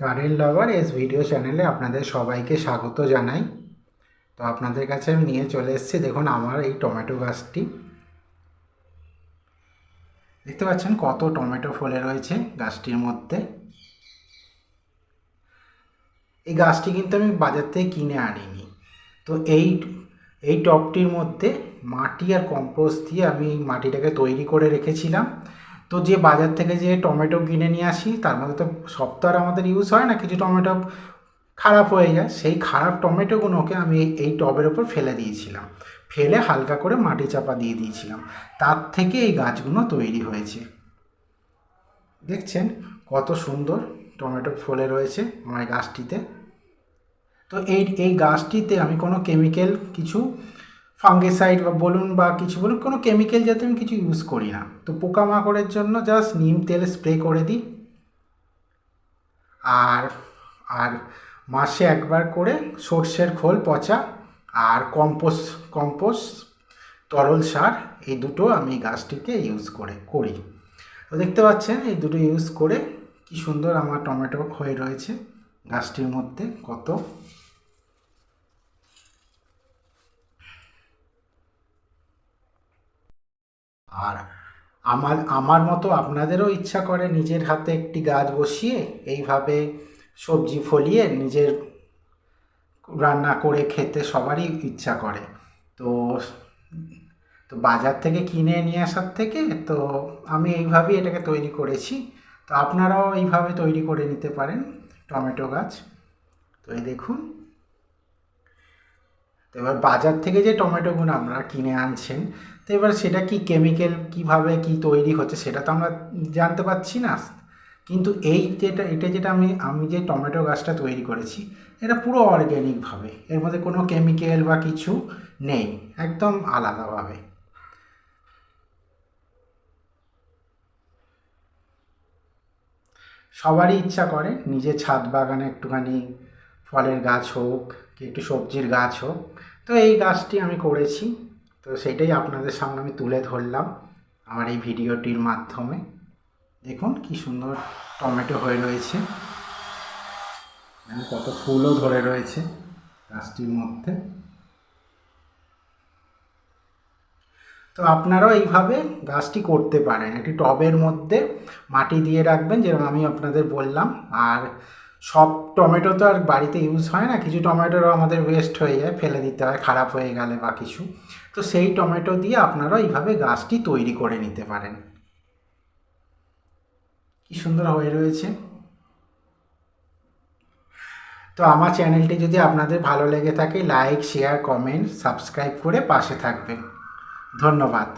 Garden লাভার S video চ্যানেলে আপনাদের সবাইকে স্বাগত জানাই। তো আপনাদের কাছে আমি নিয়ে চলে এসেছি, দেখুন আমার এই টমেটো গাছটি। দেখতে পাচ্ছেন কত টমেটো ফলে রয়েছে গাছটির মধ্যে। এই গাছটি কিন্তু আমি বাজার থেকে কিনে আনিনি। তো এই টবটির মধ্যে মাটি আর কম্পোস্ট দিয়ে আমি মাটিটাকে তৈরি করে রেখেছিলাম। তো যে বাজার থেকে যে টমেটো কিনে নিয়ে আসি তার মধ্যে তো সব তো আর আমাদের ইউজ হয় না, কিছু টমেটো খারাপ হয়ে যায়। সেই খারাপ টমেটোগুলোকে আমি এই টবের ওপর ফেলে দিয়েছিলাম, ফেলে হালকা করে মাটি চাপা দিয়ে দিয়েছিলাম। তার থেকে এই গাছগুলো তৈরি হয়েছে। দেখছেন কত সুন্দর টমেটো ফলে রয়েছে আমার গাছটিতে। তো এই গাছটিতে আমি কোনো কেমিক্যাল কিছু ফাঙ্গিসাইড বা বলুন বা কিছু বলুন, কোনো কেমিক্যাল যাতে আমি কিছু ইউজ করি না। তো পোকামাকড়ের জন্য জাস্ট নিম তেল স্প্রে করে দিই, আর আর মাসে একবার করে সর্ষের খোল পচা আর কম্পোস্ট তরল সার, এই দুটো আমি গাছটিকে ইউজ করি। তো দেখতে পাচ্ছেন এই দুটো ইউজ করে কি সুন্দর আমার টমেটো হয়ে রয়েছে গাছটির মধ্যে। কত আর আমার মতো আপনাদেরও ইচ্ছা করে নিজের হাতে একটি গাছ বসিয়ে এইভাবে সবজি ফলিয়ে নিজের রান্না করে খেতে সবারই ইচ্ছা করে। তো তো বাজার থেকে কিনে নিয়ে আসার থেকে তো আমি এইভাবেই এটাকে তৈরি করেছি। তো আপনারাও এইভাবে তৈরি করে নিতে পারেন টমেটো গাছ। তো এই দেখুন, তো এবার বাজার থেকে যে টমেটোগুলো আপনারা কিনে আনছেন, তো এবার সেটা কি কেমিক্যাল কীভাবে কি তৈরি হচ্ছে সেটা তো আমরা জানতে পারছি না। কিন্তু এটা যেটা আমি যে টমেটো গাছটা তৈরি করেছি, এটা পুরো অর্গ্যানিকভাবে, এর মধ্যে কোনো কেমিক্যাল বা কিছু নেই, একদম আলাদাভাবে। সবারই ইচ্ছা করে নিজের ছাদ বাগানে একটুখানি ফলের গাছ হোক কি একটু সবজির গাছ হোক। তো এই গাছটি আমি করেছি। তো সেটাই আপনাদের সামনে আমি তুলে ধরলাম আমার এই ভিডিওটির মাধ্যমে। দেখুন কি সুন্দর টমেটো হয়ে রয়েছে, কত ফুলও ধরে রয়েছে গাছটির মধ্যে। তো আপনারাও এইভাবে গাছটি করতে পারেন। একটি টবের মধ্যে মাটি দিয়ে রাখবেন যেরকম আমি আপনাদের বললাম। আর সব টমেটো তো আর বাড়িতে ইউজ হয় না, কিছু টমেটোরও আমাদের ওয়েস্ট হয়ে যায়, ফেলে দিতে হয় খারাপ হয়ে গেলে বা কিছু। তো সেই টমেটো দিয়ে আপনারাও এইভাবে গাছটি তৈরি করে নিতে পারেন। কি সুন্দর হয়ে রয়েছে। তো আমার চ্যানেলটি যদি আপনাদের ভালো লেগে থাকে, লাইক শেয়ার কমেন্ট সাবস্ক্রাইব করে পাশে থাকবেন। ধন্যবাদ।